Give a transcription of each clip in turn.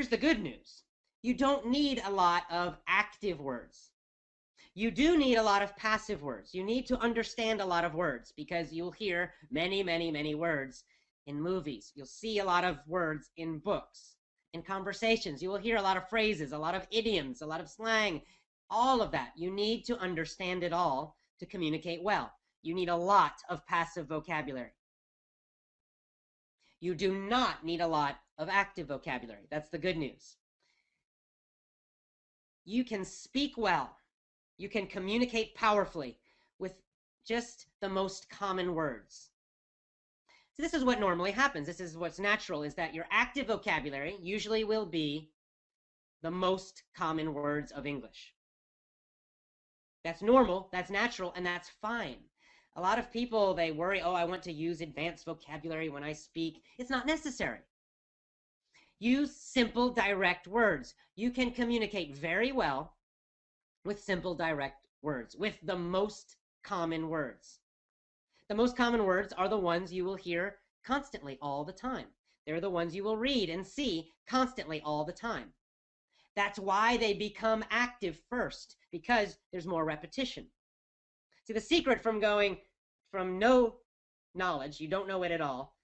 here's the good news. You don't need a lot of active words. You do need a lot of passive words. You need to understand a lot of words because you'll hear many, many, many words in movies. You'll see a lot of words in books, in conversations. You will hear a lot of phrases, a lot of idioms, a lot of slang, all of that. You need to understand it all to communicate well. You need a lot of passive vocabulary. You do not need a lot of active vocabulary. That's the good news. You can speak well. You can communicate powerfully with just the most common words. So this is what normally happens. This is what's natural, is that your active vocabulary usually will be the most common words of English. That's normal, that's natural, and that's fine. A lot of people, they worry, oh, I want to use advanced vocabulary when I speak. It's not necessary. Use simple, direct words. You can communicate very well with simple, direct words, with the most common words. The most common words are the ones you will hear constantly all the time. They're the ones you will read and see constantly all the time. That's why they become active first, because there's more repetition. See, the secret from going from no knowledge, you don't know it at all,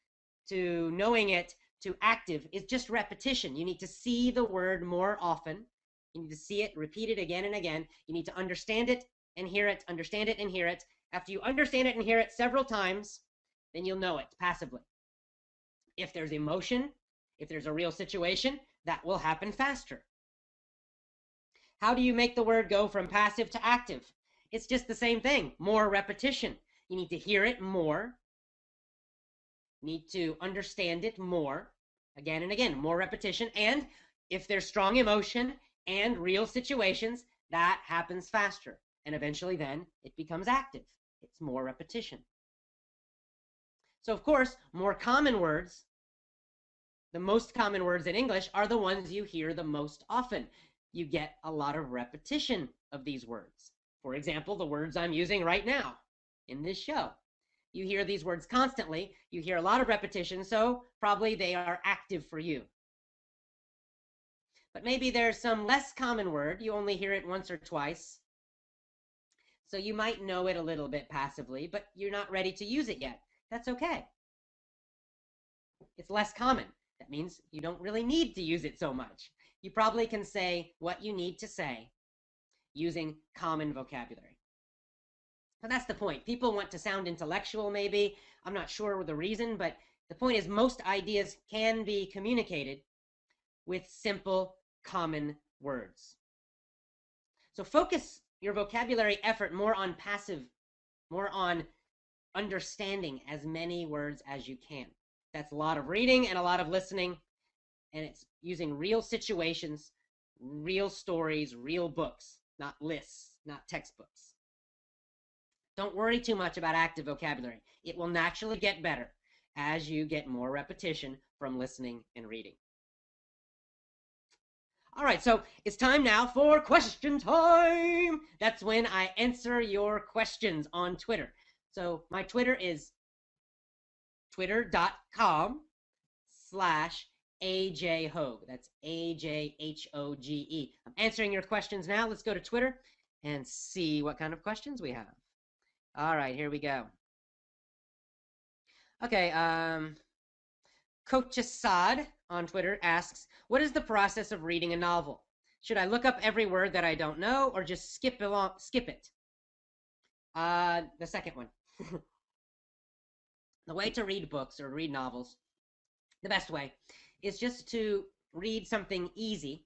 to knowing it, to active, is just repetition. You need to see the word more often. You need to see it, repeat it again and again. You need to understand it and hear it, understand it and hear it. After you understand it and hear it several times, then you'll know it passively. If there's emotion, if there's a real situation, that will happen faster. How do you make the word go from passive to active? It's just the same thing, more repetition. You need to hear it more. You need to understand it more, again and again, more repetition. And if there's strong emotion and real situations, that happens faster. And eventually then it becomes active. It's more repetition. So of course, more common words, the most common words in English are the ones you hear the most often. You get a lot of repetition of these words. For example, the words I'm using right now in this show. You hear these words constantly. You hear a lot of repetition, so probably they are active for you. But maybe there's some less common word. You only hear it once or twice. So you might know it a little bit passively, but you're not ready to use it yet. That's okay. It's less common. That means you don't really need to use it so much. You probably can say what you need to say using common vocabulary. But that's the point. People want to sound intellectual, maybe. I'm not sure the reason, but the point is most ideas can be communicated with simple, common words. So focus your vocabulary effort more on passive, more on understanding as many words as you can. That's a lot of reading and a lot of listening, and it's using real situations, real stories, real books, not lists, not textbooks. Don't worry too much about active vocabulary. It will naturally get better as you get more repetition from listening and reading. All right, so it's time now for question time. That's when I answer your questions on Twitter. So my Twitter is twitter.com/AJHoge. That's AJHOGE. I'm answering your questions now. Let's go to Twitter and see what kind of questions we have. All right, here we go. Okay, Coach Assad on Twitter asks, what is the process of reading a novel? Should I look up every word that I don't know or just skip it? The second one. The way to read books or read novels, the best way, is just to read something easy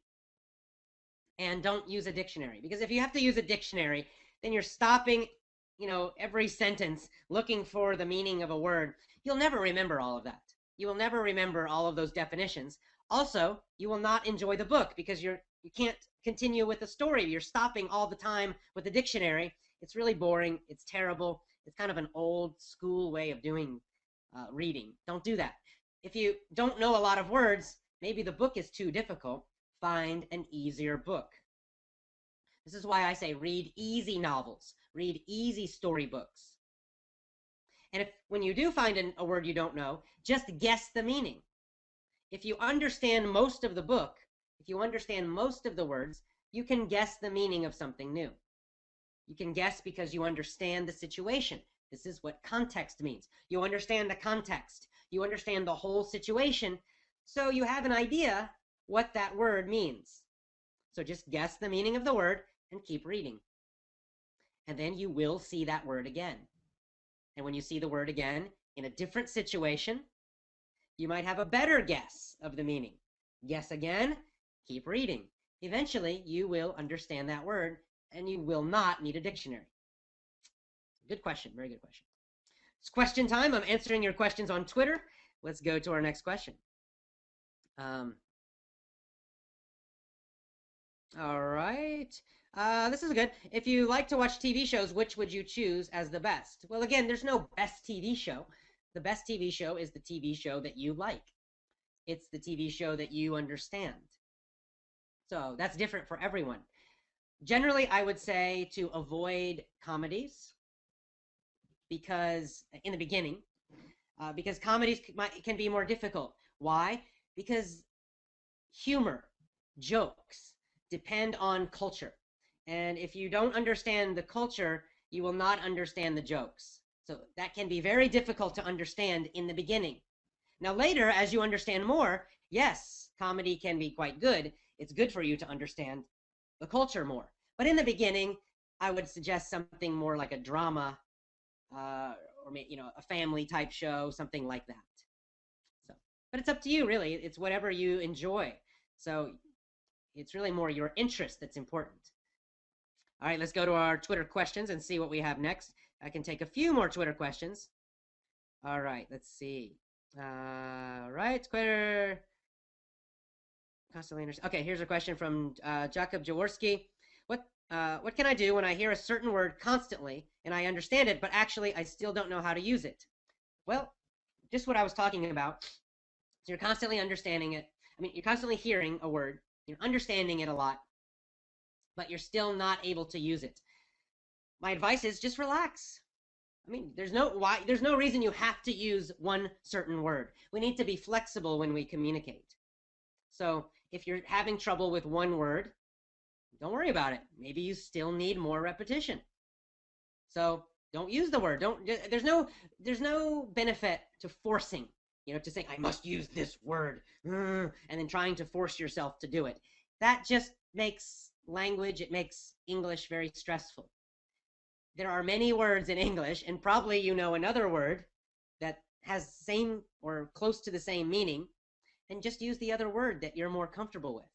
and don't use a dictionary. Because if you have to use a dictionary, then you're stopping, every sentence looking for the meaning of a word. You'll never remember all of that. You will never remember all of those definitions. Also, you will not enjoy the book because you can't continue with the story. You're stopping all the time with the dictionary. It's really boring. It's terrible. It's kind of an old school way of doing reading. Don't do that. If you don't know a lot of words, maybe the book is too difficult. Find an easier book. This is why I say read easy novels. Read easy storybooks. And when you do find a word you don't know, just guess the meaning. If you understand most of the book, If you understand most of the words, you can guess the meaning of something new. You can guess because you understand the situation. This is what context means. You understand the context. You understand the whole situation, so you have an idea what that word means. So just guess the meaning of the word and keep reading. And then you will see that word again. And when you see the word again in a different situation, you might have a better guess of the meaning. Guess again, keep reading. Eventually, you will understand that word and you will not need a dictionary. Good question. Very good question. It's question time. I'm answering your questions on Twitter. Let's go to our next question. All right. This is good. If you like to watch TV shows, which would you choose as the best? Well, again, there's no best TV show. The best TV show is the TV show that you like. It's the TV show that you understand. So that's different for everyone. Generally, I would say to avoid comedies because in the beginning, because comedies can be more difficult. Why? Because humor, jokes depend on culture. And if you don't understand the culture, you will not understand the jokes. So that can be very difficult to understand in the beginning. Now later, as you understand more, yes, comedy can be quite good. It's good for you to understand the culture more. But in the beginning, I would suggest something more like a drama, or a family type show, something like that. So, but it's up to you, really. It's whatever you enjoy. So it's really more your interest that's important. All right, let's go to our Twitter questions and see what we have next. I can take a few more Twitter questions. All right, let's see. All right, Twitter. Constantly understand. Okay, here's a question from Jakob Jaworski. What can I do when I hear a certain word constantly and I understand it, but actually I still don't know how to use it? Well, just what I was talking about. So you're constantly understanding it. You're constantly hearing a word. You're understanding it a lot, but you're still not able to use it. My advice is just relax. There's no reason you have to use one certain word. We need to be flexible when we communicate. So if you're having trouble with one word, don't worry about it. Maybe you still need more repetition. So don't use the word. There's no benefit to forcing, to say, I must use this word, and then trying to force yourself to do it. That just makes it makes English very stressful. There are many words in English, and probably you know another word that has same or close to the same meaning, and just use the other word that you're more comfortable with.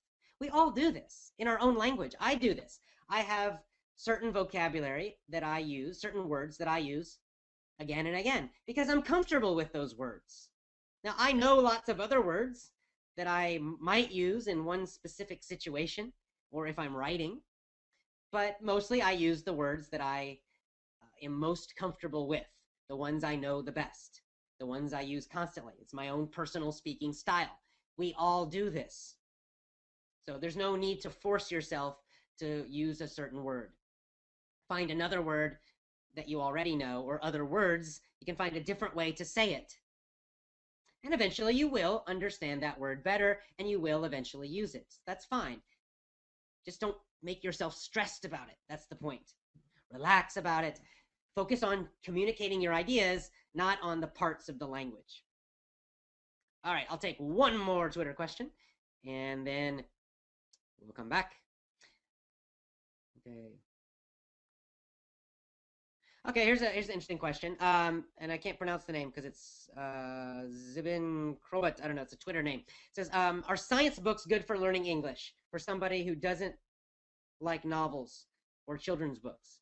We all do this in our own language. I do this. I have certain vocabulary that I use, certain words that I use again and again, because I'm comfortable with those words. Now, I know lots of other words that I might use in one specific situation, or if I'm writing, but mostly I use the words that I am most comfortable with, the ones I know the best, the ones I use constantly. It's my own personal speaking style. We all do this. So there's no need to force yourself to use a certain word. Find another word that you already know, or other words. You can find a different way to say it. And eventually you will understand that word better, and you will eventually use it. That's fine. Just don't make yourself stressed about it. That's the point. Relax about it. Focus on communicating your ideas, not on the parts of the language. All right, I'll take one more Twitter question, and then we'll come back. Okay, here's an interesting question, and I can't pronounce the name because it's Zibin Krowat. I don't know, it's a Twitter name. It says, are science books good for learning English for somebody who doesn't like novels or children's books?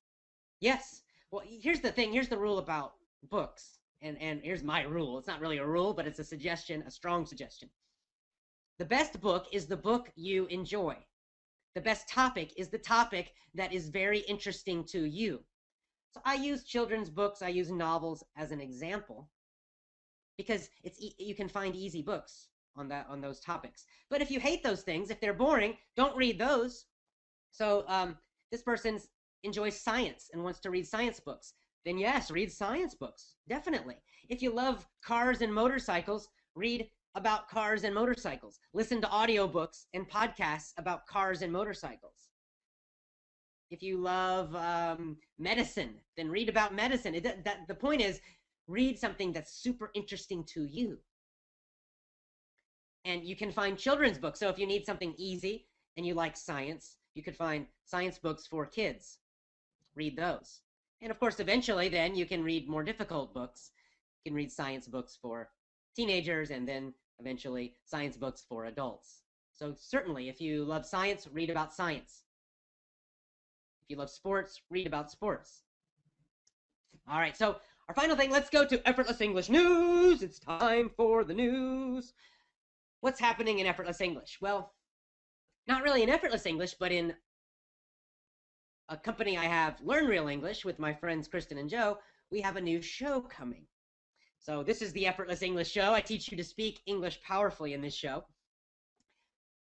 Yes. Well, here's the thing. Here's the rule about books, and here's my rule. It's not really a rule, but it's a suggestion, a strong suggestion. The best book is the book you enjoy. The best topic is the topic that is very interesting to you. So I use children's books, I use novels as an example, because you can find easy books on those topics. But if you hate those things, if they're boring, don't read those. So this person enjoys science and wants to read science books. Then yes, read science books, definitely. If you love cars and motorcycles, read about cars and motorcycles. Listen to audiobooks and podcasts about cars and motorcycles. If you love medicine, then read about medicine. The point is, read something that's super interesting to you. And you can find children's books. So if you need something easy and you like science, you could find science books for kids. Read those. And of course, eventually then you can read more difficult books. You can read science books for teenagers and then eventually science books for adults. So certainly, if you love science, read about science. If you love sports, read about sports. All right, so our final thing, let's go to Effortless English News. It's time for the news. What's happening in Effortless English? Well, not really in Effortless English, but in a company I have, Learn Real English, with my friends Kristen and Joe, we have a new show coming. So this is the Effortless English Show. I teach you to speak English powerfully in this show.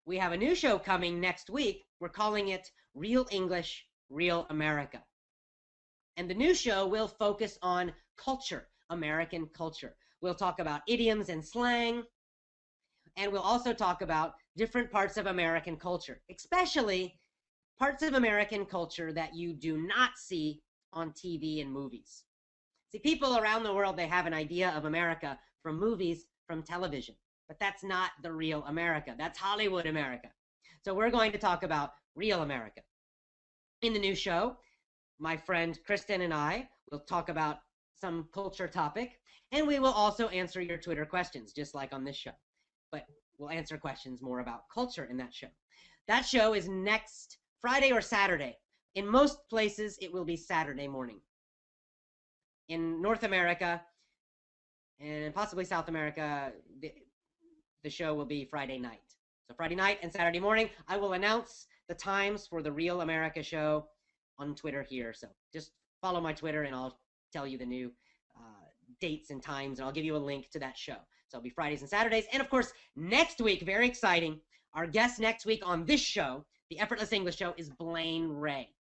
We have a new show coming next week. We're calling it Real English, Real America. And the new show will focus on culture, American culture. We'll talk about idioms and slang, and we'll also talk about different parts of American culture, especially parts of American culture that you do not see on TV and movies. See, people around the world, they have an idea of America from movies, from television, but that's not the real America. That's Hollywood America. So we're going to talk about real America. In the new show, my friend Kristen and I will talk about some culture topic, and we will also answer your Twitter questions, just like on this show. But we'll answer questions more about culture in that show. That show is next Friday or Saturday. In most places, it will be Saturday morning. In North America and possibly South America, the show will be Friday night. So Friday night and Saturday morning, I will announce the times for the Real America show on Twitter here. So just follow my Twitter and I'll tell you the new dates and times, and I'll give you a link to that show. So it'll be Fridays and Saturdays. And of course, next week, very exciting, our guest next week on this show, the Effortless English Show, is Blaine Ray.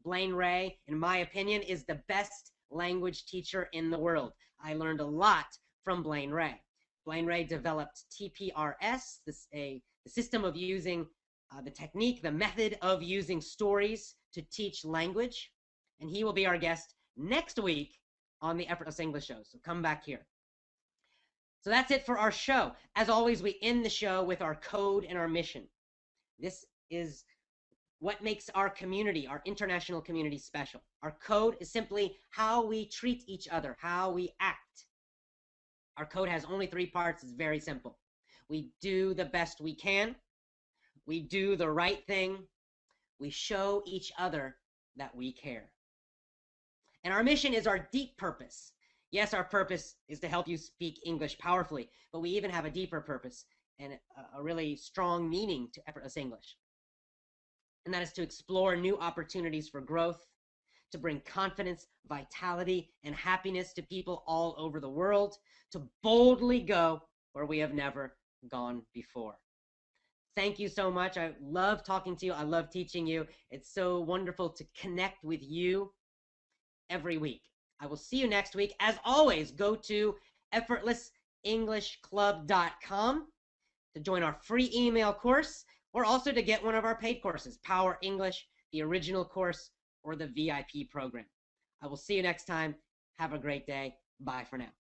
Blaine Ray, in my opinion, is the best language teacher in the world. I learned a lot from Blaine Ray. Blaine Ray developed TPRS, the system of using the technique, the method of using stories to teach language. And he will be our guest next week on the Effortless English Show. So come back here. So that's it for our show. As always, we end the show with our code and our mission. This is what makes our community, our international community, special. Our code is simply how we treat each other, how we act. Our code has only 3 parts. It's very simple. We do the best we can. We do the right thing. We show each other that we care. And our mission is our deep purpose. Yes, our purpose is to help you speak English powerfully, but we even have a deeper purpose and a really strong meaning to Effortless English. And that is to explore new opportunities for growth, to bring confidence, vitality, and happiness to people all over the world, to boldly go where we have never gone before. Thank you so much. I love talking to you. I love teaching you. It's so wonderful to connect with you every week. I will see you next week. As always, go to effortlessenglishclub.com to join our free email course, or also to get one of our paid courses, Power English, the original course, or the VIP program. I will see you next time. Have a great day. Bye for now.